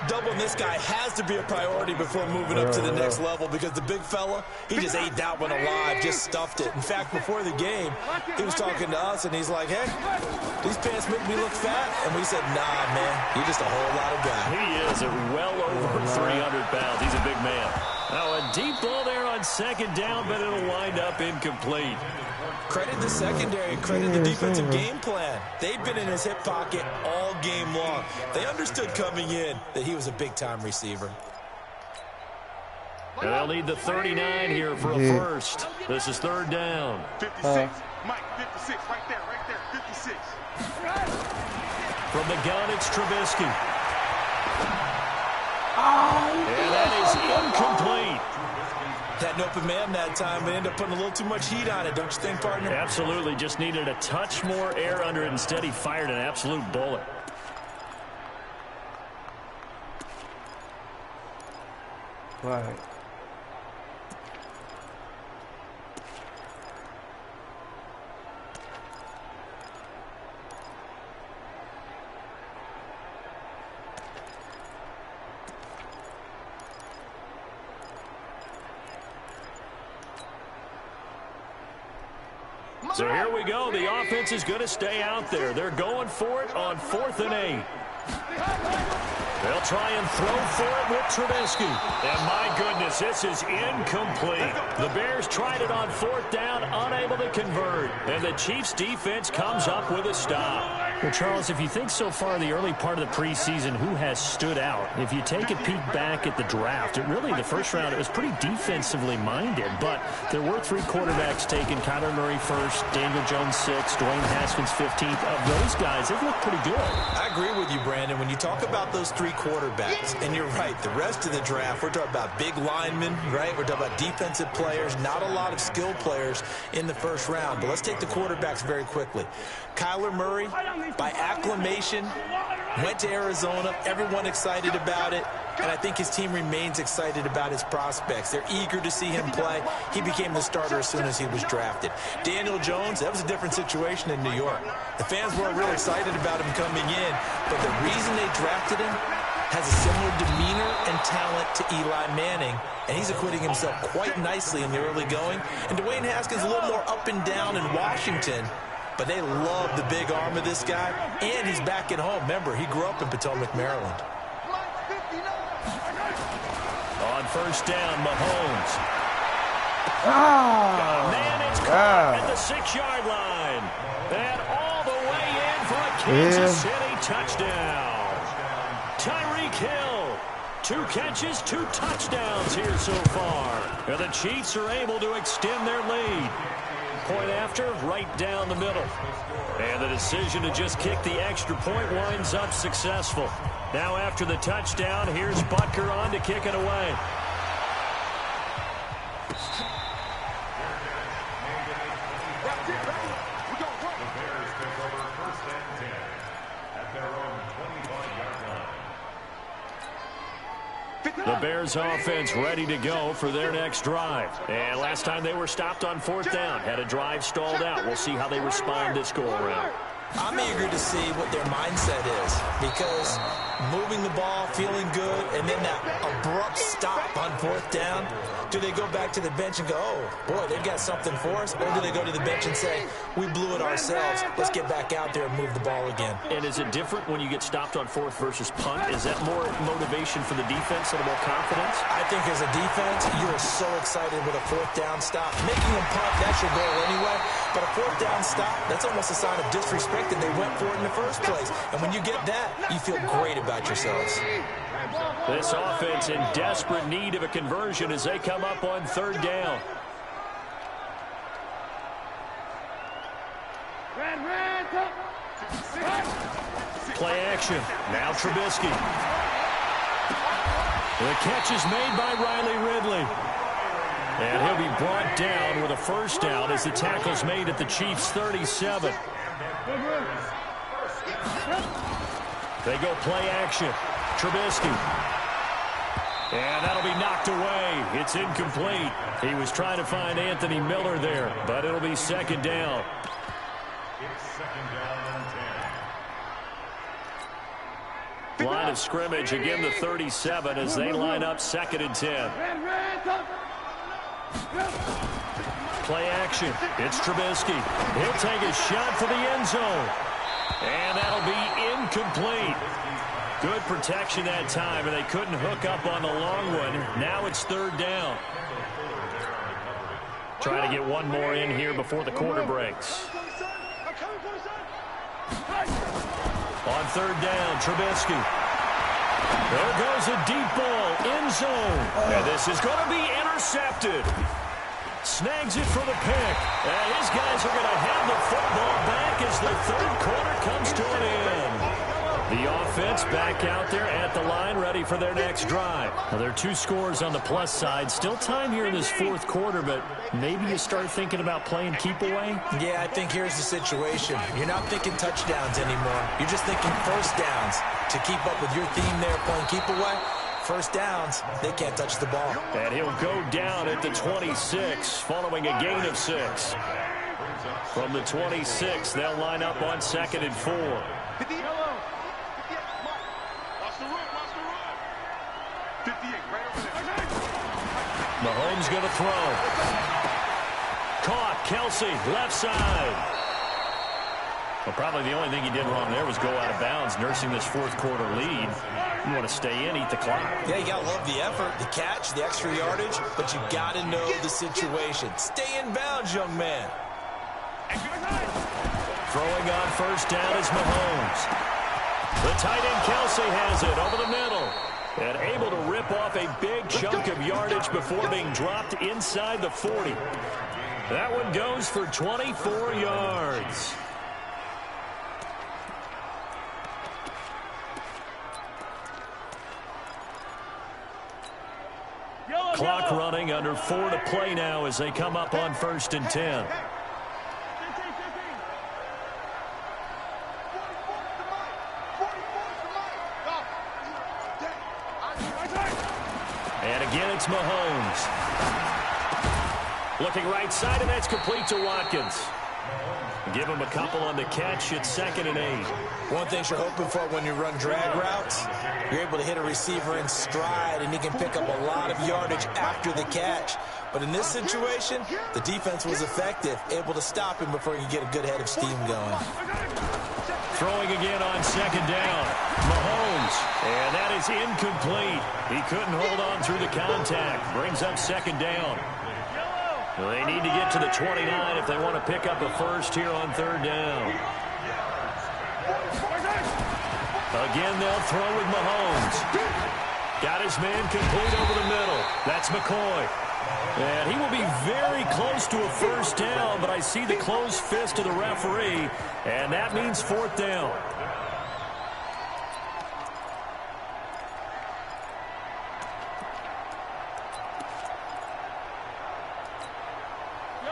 Doubling this guy has to be a priority before moving up to the next level because the big fella, he just ate that one alive, just stuffed it. In fact, before the game, he was talking to us, and he's like, hey, these pants make me look fat. And we said, nah, man, you're just a whole lot of guy. He is at well over 300 pounds. He's a big man. Now, a deep ball there on second down, but it'll wind up incomplete. Credit the secondary, credit the defensive game plan. They've been in his hip pocket all game long. They understood coming in that he was a big-time receiver. And they'll need the 39 here for a first. This is third down. 56. Mike, 56. Right there. 56. From the gun, it's Trubisky. And that is incomplete. Had an open man that time, but ended up putting a little too much heat on it, don't you think, partner? Absolutely. Just needed a touch more air under it. Instead, he fired an absolute bullet. Right. So here we go. The offense is going to stay out there. They're going for it on 4th and 8. They'll try and throw for it with Trubisky. And my goodness, this is incomplete. The Bears tried it on 4th down, unable to convert. And the Chiefs defense comes up with a stop. Well, Charles, if you think so far the early part of the preseason, who has stood out? If you take a peek back at the draft, the first round, it was pretty defensively minded. But there were 3 quarterbacks taken. Kyler Murray first, Daniel Jones 6th, Dwayne Haskins 15th. Of those guys, they've looked pretty good. I agree with you, Brandon. When you talk about those 3 quarterbacks, and you're right, the rest of the draft, we're talking about big linemen, right? We're talking about defensive players, not a lot of skilled players in the first round. But let's take the quarterbacks very quickly. Kyler Murray, by acclamation, went to Arizona. Everyone excited about it. And I think his team remains excited about his prospects. They're eager to see him play. He became the starter as soon as he was drafted. Daniel Jones, that was a different situation in New York. The fans weren't real excited about him coming in, but the reason they drafted him has a similar demeanor and talent to Eli Manning, and he's acquitting himself quite nicely in the early going. And Dwayne Haskins a little more up and down in Washington, but they love the big arm of this guy, and he's back at home. Remember, he grew up in Potomac, Maryland. On 1st down, Mahomes. Man, it's caught at the 6-yard line. And all the way in for a Kansas City touchdown. Tyreek Hill, 2 catches, 2 touchdowns here so far. And the Chiefs are able to extend their lead. Point after, right down the middle. And the decision to just kick the extra point winds up successful. Now after the touchdown, here's Butker on to kick it away. The Bears offense ready to go for their next drive. And last time they were stopped on 4th down, had a drive stalled out. We'll see how they respond this go-around. I'm eager to see what their mindset is, because moving the ball, feeling good, and then that abrupt stop on 4th down, do they go back to the bench and go, oh, boy, they've got something for us? Or do they go to the bench and say, we blew it ourselves, let's get back out there and move the ball again? And is it different when you get stopped on 4th versus punt? Is that more motivation for the defense and more confidence? I think as a defense, you are so excited with a 4th down stop. Making them punt, that's your goal anyway. But a 4th down stop, that's almost a sign of disrespect that they went for it in the first place. And when you get that, you feel great about yourselves. This offense in desperate need of a conversion as they come up on 3rd down. Play action. Now Trubisky. The catch is made by Riley Ridley. And he'll be brought down with a 1st down as the tackle's made at the Chiefs' 37. They go play action. Trubisky. And that'll be knocked away. It's incomplete. He was trying to find Anthony Miller there, but it'll be 2nd down. It's 2nd down and 10. Line of scrimmage, again the 37 as they line up 2nd and 10. Play action. It's Trubisky. He'll take a shot for the end zone. And that'll be incomplete. Good protection that time, and they couldn't hook up on the long one. Now it's 3rd down. Trying to get one more in here before the quarter breaks. On 3rd down, Trubisky. There goes a deep ball, end zone. And this is going to be intercepted. Snags it for the pick. And his guys are going to have the football back as the 3rd quarter comes to an end. The offense back out there at the line, ready for their next drive. Now, there are 2 scores on the plus side. Still time here in this 4th quarter, but maybe you start thinking about playing keep away? Yeah, I think here's the situation. You're not thinking touchdowns anymore. You're just thinking 1st downs. To keep up with your theme there, playing keep away, 1st downs, they can't touch the ball. And he'll go down at the 26, following a gain of 6. From the 26, they'll line up on 2nd and 4. Mahomes going to throw. caught. Kelsey, left side. Well, probably the only thing he did wrong there was go out of bounds, nursing this fourth quarter lead. You want to stay in, eat the clock. Yeah, you got to love the effort, the catch, the extra yardage, but you got to know the situation. Stay in bounds, young man. Throwing on first down is Mahomes. The tight end Kelsey has it over the middle. And able to rip off a big chunk of yardage before being dropped inside the 40. That one goes for 24 yards. Clock running, under 4 to play now as they come up on 1st and 10. And again, it's Mahomes. Looking right side, and that's complete to Watkins. Give him a couple on the catch. It's 2nd and 8. One thing you're hoping for when you run drag routes, you're able to hit a receiver in stride, and he can pick up a lot of yardage after the catch. But in this situation, the defense was effective, able to stop him before he could get a good head of steam going. Throwing again on 2nd down. Mahomes, and that is incomplete. He couldn't hold on through the contact. Brings up 2nd down. Well, they need to get to the 29 if they want to pick up a first here on 3rd down. Again, they'll throw with Mahomes. Got his man complete over the middle. That's McCoy. And he will be very close to a first down, but I see the closed fist of the referee, and that means 4th down.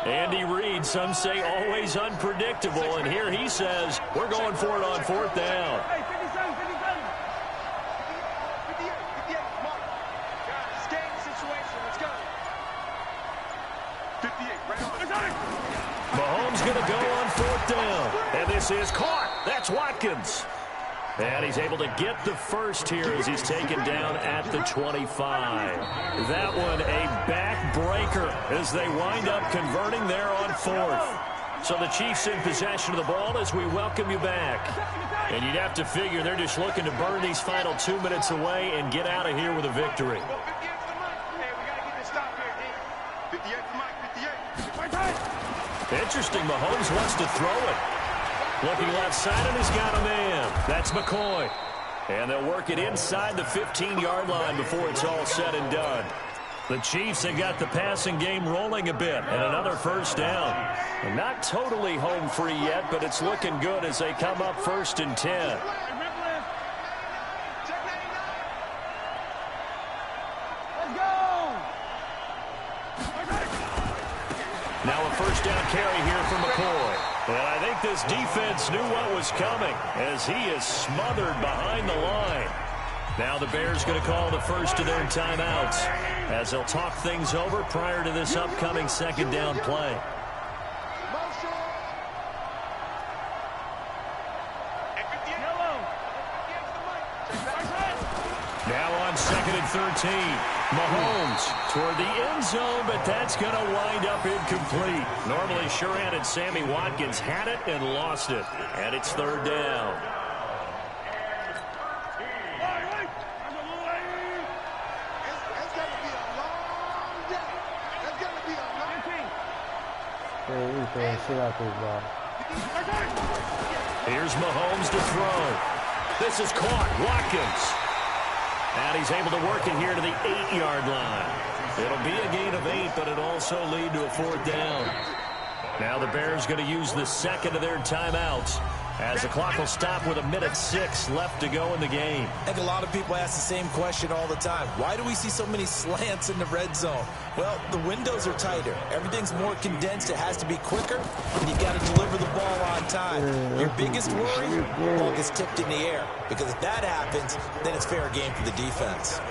Andy Reid, some say always unpredictable, and here he says we're going for it on 4th down. Hey, 57, 57. 58, 58, Mark. Stay in the situation. Let's go. 58, right on. Mahomes going to go on 4th down, and this is caught. That's Watkins. And he's able to get the first here as he's taken down at the 25. That one a backbreaker as they wind up converting there on 4th. So the Chiefs in possession of the ball as we welcome you back. And you'd have to figure they're just looking to burn these final 2 minutes away and get out of here with a victory. Well, 58 for Mike. Hey, we got to get this stop here, D. 58 for Mike, 58. Interesting, Mahomes wants to throw it. Looking left side, and he's got a man. That's McCoy. And they'll work it inside the 15-yard line before it's all said and done. The Chiefs have got the passing game rolling a bit, and another first down. And not totally home free yet, but it's looking good as they come up 1st and 10. Now a first down carry here from McCoy. And I think this defense knew what was coming as he is smothered behind the line. Now the Bears going to call the first of their timeouts as they'll talk things over prior to this upcoming 2nd down play. Now on 2nd and 13. Mahomes toward the end zone, but that's going to wind up incomplete. Normally sure-handed Sammy Watkins had it and lost it. And it's 3rd down. It's going to be a long day. It's going to be a long day. Man, you throwing shit out this ball. Here's Mahomes to throw. This is caught. Watkins. And he's able to work it here to the 8-yard line. It'll be a gain of 8, but it'll also lead to a 4th down. Now the Bears going to use the 2nd of their timeouts as the clock will stop with 1:06 left to go in the game. I think a lot of people ask the same question all the time. Why do we see so many slants in the red zone? Well, the windows are tighter. Everything's more condensed. It has to be quicker, and you've got to deliver the ball on time. Your biggest worry, the ball gets tipped in the air, because if that happens, then it's fair game for the defense.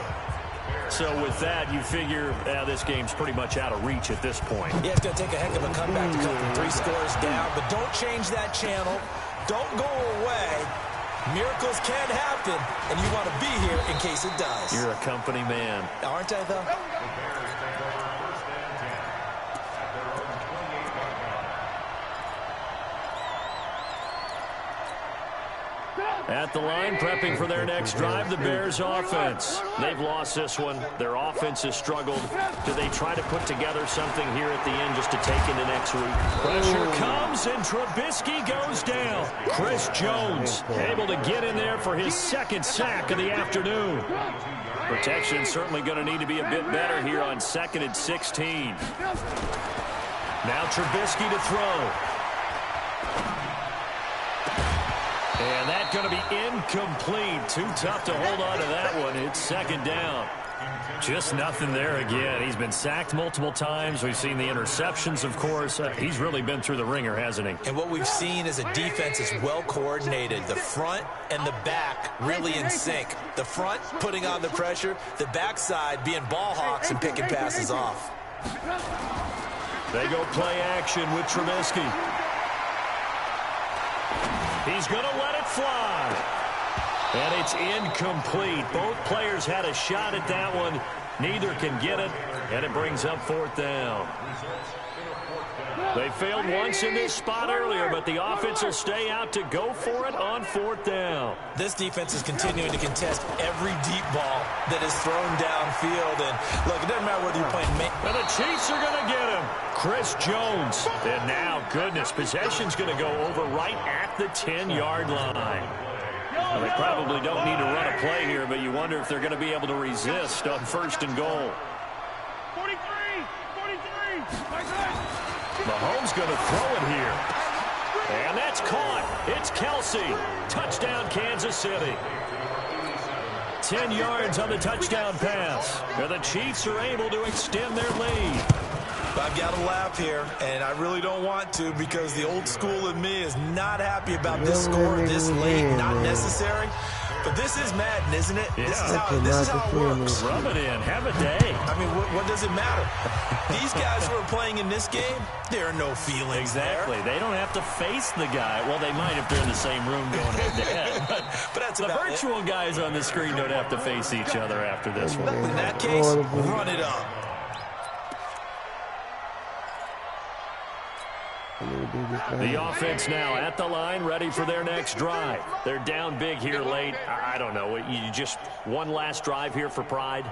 So with that, you figure this game's pretty much out of reach at this point. Yeah, it's going to take a heck of a comeback to come from 3 scores down, but don't change that channel. Don't go away. Miracles can happen, and you want to be here in case it does. You're a company man. Aren't I, though? At the line, prepping for their next drive, the Bears offense. They've lost this one. Their offense has struggled. Do they try to put together something here at the end just to take into next week? Pressure comes, and Trubisky goes down. Chris Jones able to get in there for his second sack of the afternoon. Protection certainly going to need to be a bit better here on 2nd and 16. Now Trubisky to throw. And that's going to be incomplete. Too tough to hold on to that one. It's second down. Just nothing there again. He's been sacked multiple times. We've seen the interceptions, of course. He's really been through the ringer, hasn't he? And what we've seen is a defense is well coordinated. The front and the back really in sync. The front putting on the pressure. The backside being ball hawks and picking passes off. They go play action with Trubisky. He's going to let it fly. And it's incomplete. Both players had a shot at that one. Neither can get it, and it brings up 4th down. They failed once in this spot earlier, but the offense will stay out to go for it on 4th down. This defense is continuing to contest every deep ball that is thrown downfield. And, look, it doesn't matter whether you're playing... And the Chiefs are going to get him. Chris Jones. And now, goodness, possession's going to go over right at the 10-yard line. Well, they probably don't need to run a play here, but you wonder if they're going to be able to resist on 1st and goal. 43! Mahomes going to throw it here. And that's caught. It's Kelsey. Touchdown, Kansas City. 10 yards on the touchdown pass. And the Chiefs are able to extend their lead. I've got to laugh here, and I really don't want to because the old school in me is not happy about this score this late. Not necessary. But this is Madden, isn't it? Yeah. This is how it works. Rub it in. Have a day. I mean, what does it matter? These guys who are playing in this game, there are no feelings. Exactly. There. They don't have to face the guy. Well, they might if they're in the same room going head-to-head. But that's the virtual guys on the screen don't have to face each other after this one. In that case, run it up. The offense now at the line, ready for their next drive. They're down big here late. I don't know. You just one last drive here for pride?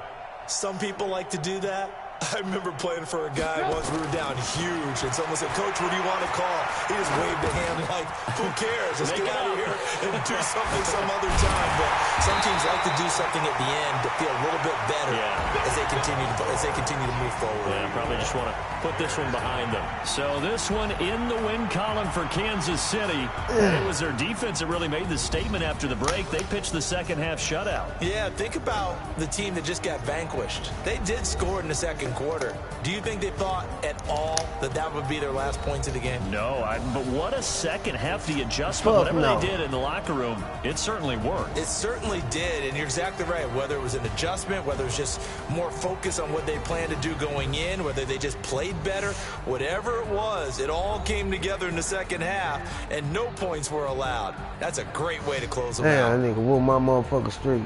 Some people like to do that. I remember playing for a guy once. We were down huge, and someone said, "Coach, what do you want to call?" He just waved a hand like, "Who cares? Let's get out of here and do something some other time." But some teams like to do something at the end to feel a little bit better as they continue to move forward. Yeah, probably just want to put this one behind them. So this one in the win column for Kansas City. It was their defense that really made the statement after the break. They pitched the second half shutout. Yeah, think about the team that just got vanquished. They did score in the second quarter. Do you think they thought at all that would be their last points of the game? No, but what a second half. The adjustment, whatever they did in the locker room, it certainly worked. It certainly did, and you're exactly right. Whether it was an adjustment, whether it was just more focus on what they planned to do going in, whether they just played better, whatever it was, it all came together in the second half, and no points were allowed. That's a great way to close them out. Damn, that nigga whooped my motherfucker streak.